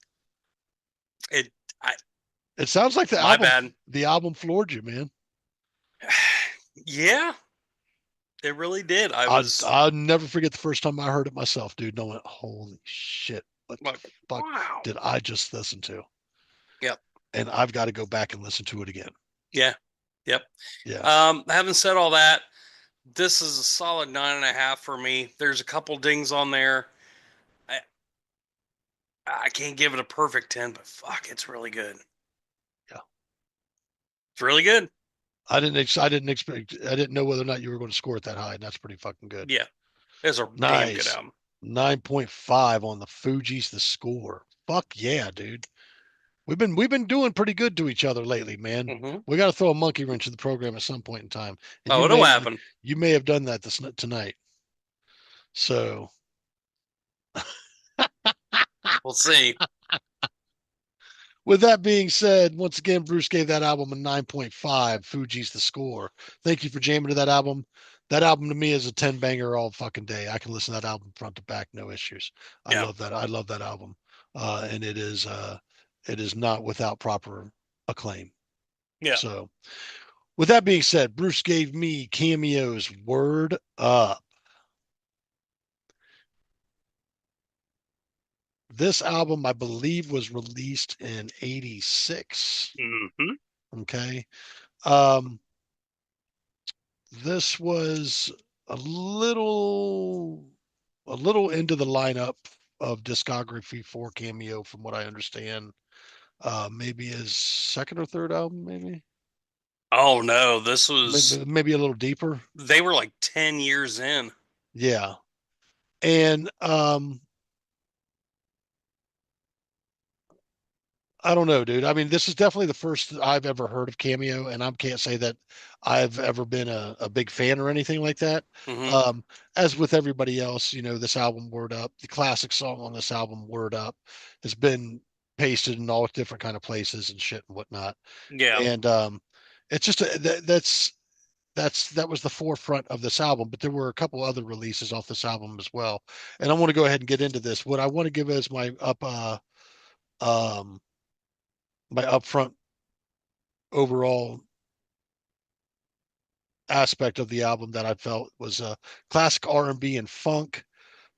it. I It sounds like my bad. the album floored you, man. Yeah, it really did. I I'll, was I'll never forget the first time I heard it myself, dude. And I went, holy shit, what the like, fuck wow. did I just listen to? Yep. And I've got to go back and listen to it again. Yeah. Yep. Yeah. Having said all that, this is a solid 9.5 for me. There's a couple dings on there. I I can't give it a perfect 10, but fuck, it's really good. Yeah. It's really good. I didn't expect, I didn't know whether or not you were going to score it that high. And that's pretty fucking good. Yeah. It's a damn good Nice. album. 9.5 on the Fugees, the score. Fuck yeah, dude. We've been doing pretty good to each other lately, man. Hmm. We got to throw a monkey wrench in the program at some point in time, and Oh, it'll happen. you may have done that tonight. So, We'll see. with that being said, once again, Bruce gave that album a 9.5. Fuji's the score. Thank you for jamming to that album. That album to me is a 10 banger all fucking day. I can listen to that album front to back, no issues. I Yeah. love that. I love that album, and it is not without proper acclaim. Yeah. So, with that being said, Bruce gave me Cameo's Word Up. This album, I believe, was released in '86. Hmm. Okay. Um, this was a little into the lineup of discography for Cameo, from what I understand. Maybe his second or third album, maybe. Oh no, this was Maybe a little deeper. they were like 10 years in. Yeah. And I don't know, dude. I mean, this is definitely the first I've ever heard of Cameo, and I can't say that I've ever been a big fan or anything like that. Hmm. Um, as with everybody else, this album, Word Up, the classic song on this album, Word Up, has been pasted in all different kind of places and shit and whatnot. Yeah. And it's just that was the forefront of this album, but there were a couple other releases off this album as well. And I want to go ahead and get into this. What I want to give as um my upfront overall aspect of the album that I felt was a classic R&B and funk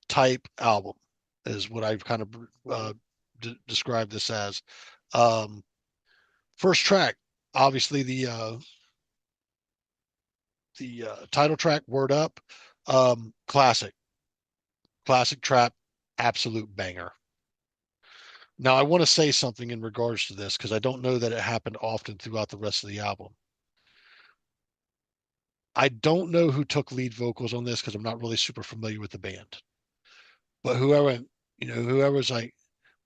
type album is what I've kind of described this as. Um, First track, obviously the title track, Word Up, classic trap, absolute banger. Now I want to say something in regards to this because I don't know that it happened often throughout the rest of the album. I don't know who took lead vocals on this because I'm not really super familiar with the band. But whoever's like,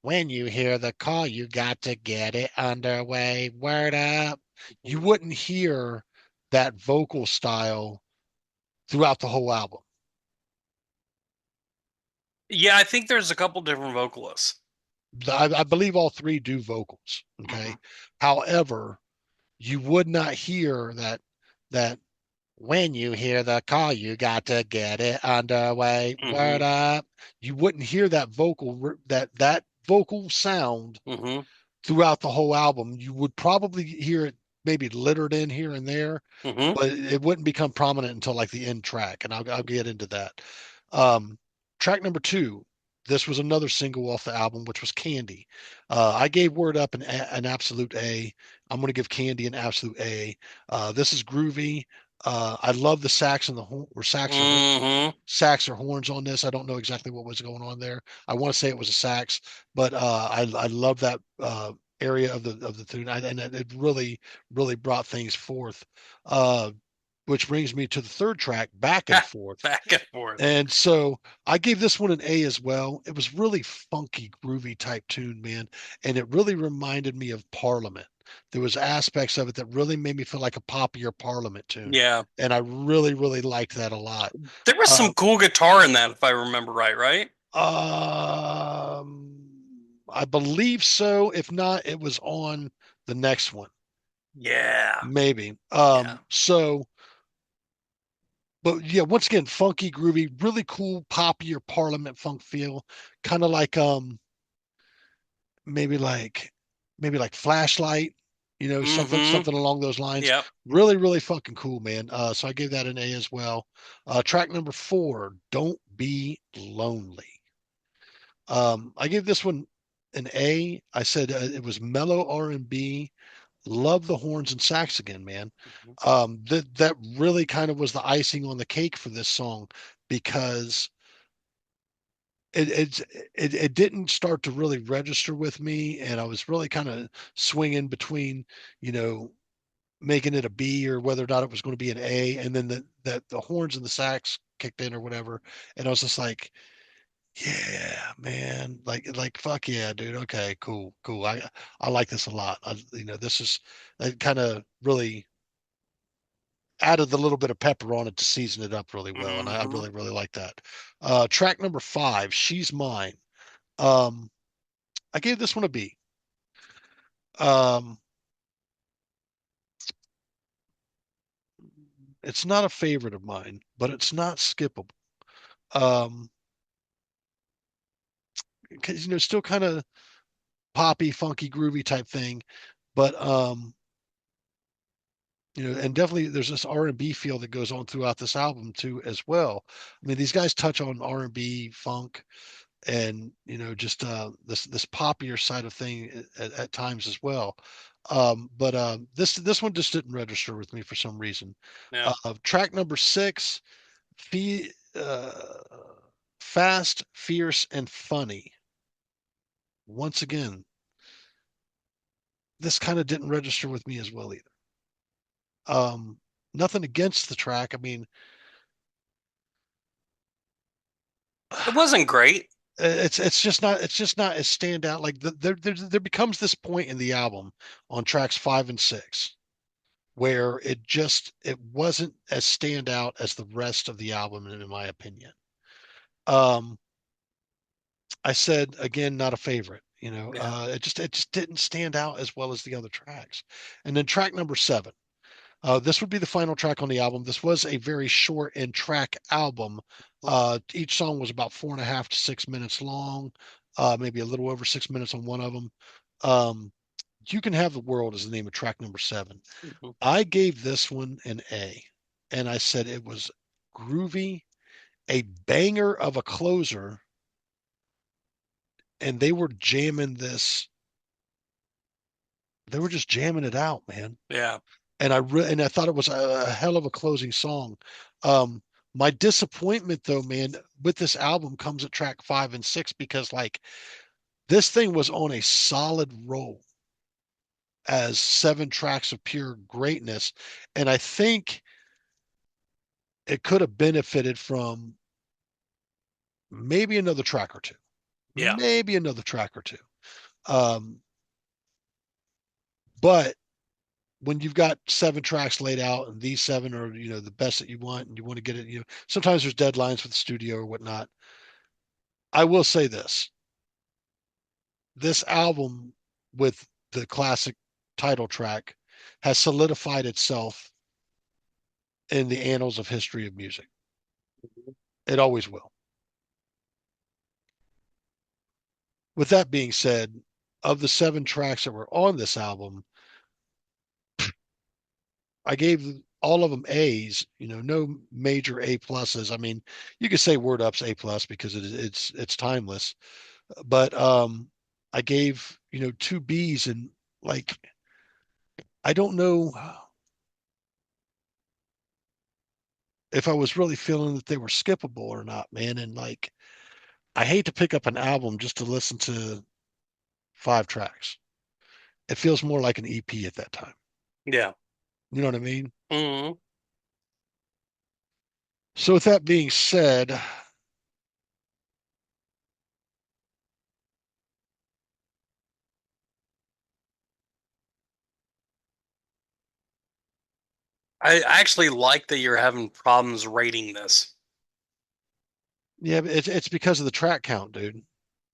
when you hear the call, you got to get it underway. Word up. You wouldn't hear that vocal style throughout the whole album. Yeah, I think there's a couple different vocalists. I believe all three do vocals. Hmm. Okay. However, you would not hear that when you hear the call, you got to get it underway. Hmm. Word up. You wouldn't hear that vocal sound Hmm. throughout the whole album. You would probably hear it maybe littered in here and there, Hmm. but it wouldn't become prominent until like the end track, and I'll get into that. Um, Track number two. This was another single off the album, which was Candy. I gave Word Up an absolute A. I'm going to give Candy an absolute A. This is groovy. I love the sax and the horn, or Hmm. sax or horns on this. I don't know exactly what was going on there. I want to say it was a sax, but I love that area of the tune, and it really brought things forth. Uh, which brings me to the third track, Back and Forth. Back and forth. And so I gave this one an A as well. It was really funky, groovy type tune, man, and it really reminded me of Parliament. There was aspects of it that really made me feel like a poppier Parliament tune, Yeah. and I really liked that a lot. There was Uh, some cool guitar in that, if I remember right, right? I believe so. If not, it was on the next one, Yeah. maybe. Yeah. But yeah, once again, funky, groovy, really cool, poppier Parliament funk feel, kind of like maybe like Flashlight. something Mm-hmm. something along those lines. Yep. Really, really fucking cool, man. So I gave that an A as well. Track number 4, Don't Be Lonely. I gave this one an A. I said it was mellow R&B. Love the horns and sax again, man. That really kind of was the icing on the cake for this song because it it's it didn't start to really register with me, and I was really kind of swinging between, you know, making it a B or whether or not it was going to be an A, and then the horns and the sax kicked in or whatever, and I was just like, yeah, man, like fuck yeah, dude. Okay, cool, cool. I like this a lot. This is it kind of really added the little bit of pepper on it to season it up really well, and I Mm-hmm. really really like that. Track number 5, She's Mine. Um, I gave this one a B. Um, it's not a favorite of mine, but it's not skippable. Um, because still kind of poppy, funky, groovy type thing, but and definitely there's this R&B feel that goes on throughout this album too as well. I mean, these guys touch on R&B, funk, and just this poppier side of thing at times as well. But this one just didn't register with me for some reason. Yeah. Track number 6, Fe- uh, Fast, Fierce, and Funny. Once again, this kind of didn't register with me as well either. Um, Nothing against the track. I mean, It wasn't great. it's just not as standout. Like there becomes this point in the album on tracks 5 and 6 where it wasn't as standout as the rest of the album, in my opinion. Um, I said again, not a favorite. Yeah. It just didn't stand out as well as the other tracks. And then track number 7. This would be the final track on the album. This was a very short and track album. Each song was about 4.5 to 6 minutes long, maybe a little over 6 minutes on one of them. Um, you Can Have the World is the name of track number 7. Mhm. I gave this one an A, and I said it was groovy, a banger of a closer, and they were jamming this. They were just jamming it out, man. Yeah. And I thought it was a hell of a closing song. Um, my disappointment though, man, with this album comes at track 5 and 6 because like this thing was on a solid roll as 7 tracks of pure greatness, and I think it could have benefited from maybe another track or two, Yeah. maybe another track or two. Um, but when you've got 7 tracks laid out and these 7 are the best that you want and you want to get it, sometimes there's deadlines with the studio or whatnot. I will say this album with the classic title track has solidified itself in the annals of history of music. It always will. With that being said, of the 7 tracks that were on this album, I gave all of them A's, no major A pluses. I mean, you could say Word Up's A plus because it's timeless, but I gave, 2 B's, and like I don't know if I was really feeling that they were skippable or not, man. And like I hate to pick up an album just to listen to 5 tracks. It feels more like an EP at that time. Yeah. You know what I mean? Hmm. So with that being said, I actually like that you're having problems rating this. yeah, it's because of the track count, dude.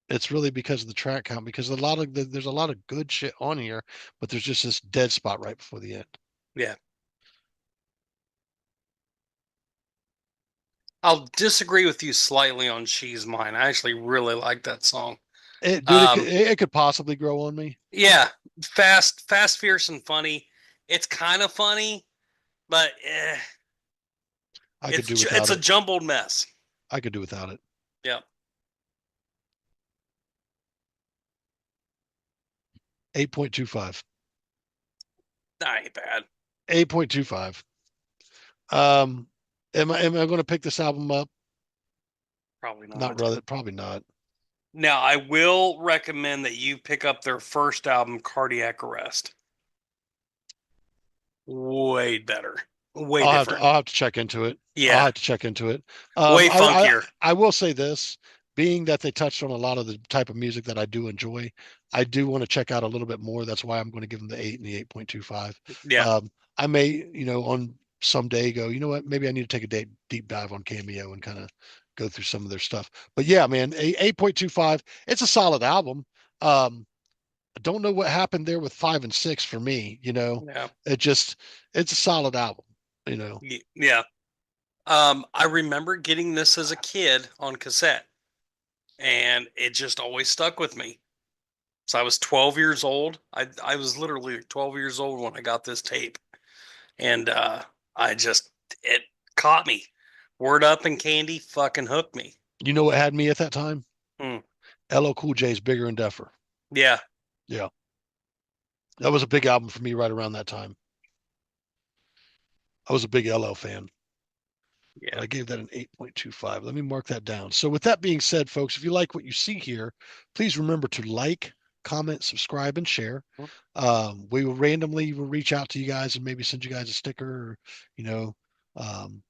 It's really because of the track count because there's a lot of good shit on here, but there's just this dead spot right before the end. Yeah. I'll disagree with you slightly on She's Mine. I actually really like that song. Dude, Um, it could possibly grow on me. yeah, fast, fierce, and funny. It's kind of funny, but I could do it's without a it. jumbled mess. I could do without it. Yeah, 8.25. that ain't bad. 8.25. Um, am I going to pick this album up? Probably Not not. really. Probably not. Now, I will recommend that you pick up their first album, Cardiac Arrest. Way better, way different. I'll have to check into it. I'll Yeah, have to check into it. way funkier. I will say this, being that they touched on a lot of the type of music that I do enjoy, I do want to check out a little bit more. That's why I'm going to give them the 8 and the 8.25. Yeah, I may, on some day go, you know what, maybe I need to take a deep dive on Cameo and kind of go through some of their stuff. But yeah, man, 8.25, it's a solid album. I don't know what happened there with 5 and 6 for me. yeah, It's a solid album. yeah. I remember getting this as a kid on cassette, and it just always stuck with me. So I was 12 years old. I was literally 12 years old when I got this tape, and I just it caught me. Word Up and Candy fucking hooked me. You know what had me at that time? Hmm. LL Cool J's Bigger and Deffer. Yeah, Yeah. That was a big album for me right around that time. I was a big LL fan, but yeah. I gave that an 8.25. Let me mark that down. So, with that being said, folks, if you like what you see here, please remember to like, comment, subscribe, and share. We will randomly reach out to you guys and maybe send you guys a sticker or, you know, um,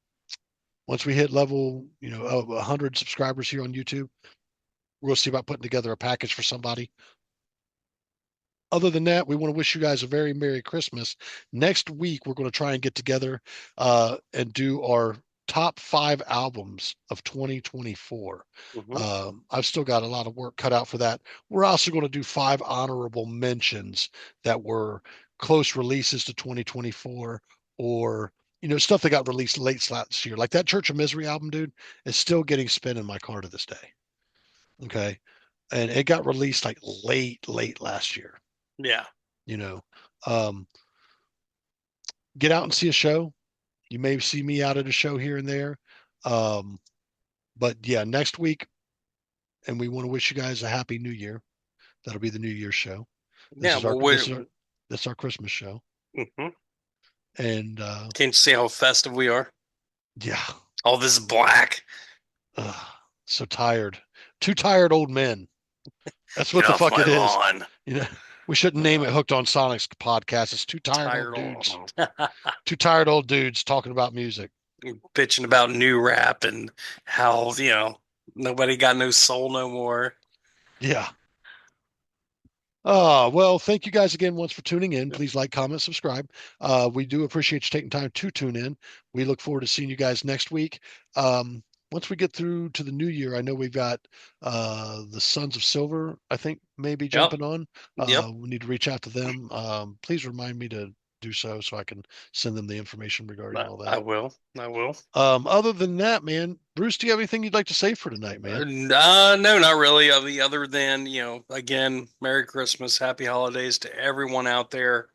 once we hit level, of 100 subscribers here on YouTube, we'll see about putting together a package for somebody. Other than that, we want to wish you guys a very Merry Christmas. Next week, we're going to try and get together and do our top 5 albums of 2024. Hmm. I've still got a lot of work cut out for that. We're also going to do 5 honorable mentions that were close releases to 2024 or stuff that got released late last year. Like that Church of Misery album, dude, is still getting spin in my car to this day. Okay. And it got released like late last year Yeah. you know um get out and see a show. You may see me out at a show here and there. um but yeah, next week, and we want to wish you guys a happy new year. That'll be the New Year's show. this Yeah. is our Well, this is our this is our Christmas show. mhm. And Can't you see how festive we are? yeah. All this black. uh, so tired. Two tired old men. That's what Get the off fuck my it is. lawn. you know we shouldn't name it Hooked on Sonic's podcast. It's two tired old Tired dudes. old. Two tired old dudes talking about music. Bitching about new rap and how, nobody got no soul no more. Yeah. Well, thank you guys again once for tuning in. Please like, comment, subscribe. We do appreciate you taking time to tune in. We look forward to seeing you guys next week. Once we get through to the new year, I know we've got the Sons of Silver, I think, maybe Yep. jumping on. Yep. We need to reach out to them. Please remind me to do so I can send them the information regarding all I that. will. I will. Other than that, man, Bruce, do you have anything you'd like to say for tonight, man? No, not really. Other than, again, Merry Christmas, Happy Holidays to everyone out there.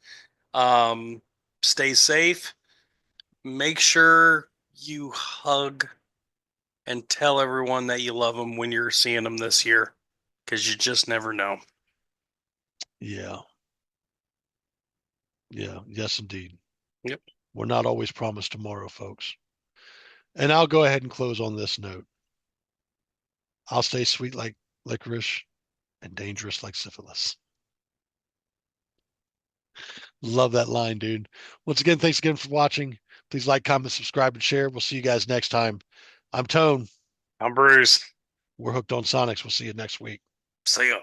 Um, Stay safe. Make sure you hug and tell everyone that you love them when you're seeing them this year, because you just never know. Yeah. Yeah. Yes, indeed. Yep. We're not always promised tomorrow, folks. And I'll go ahead and close on this note. I'll stay sweet like licorice and dangerous like syphilis. Love that line, dude. Once again, thanks again for watching. Please like, comment, subscribe, and share. We'll see you guys next time. I'm Tone. I'm Bruce. We're Hooked on Sonics. We'll see you next week. See ya.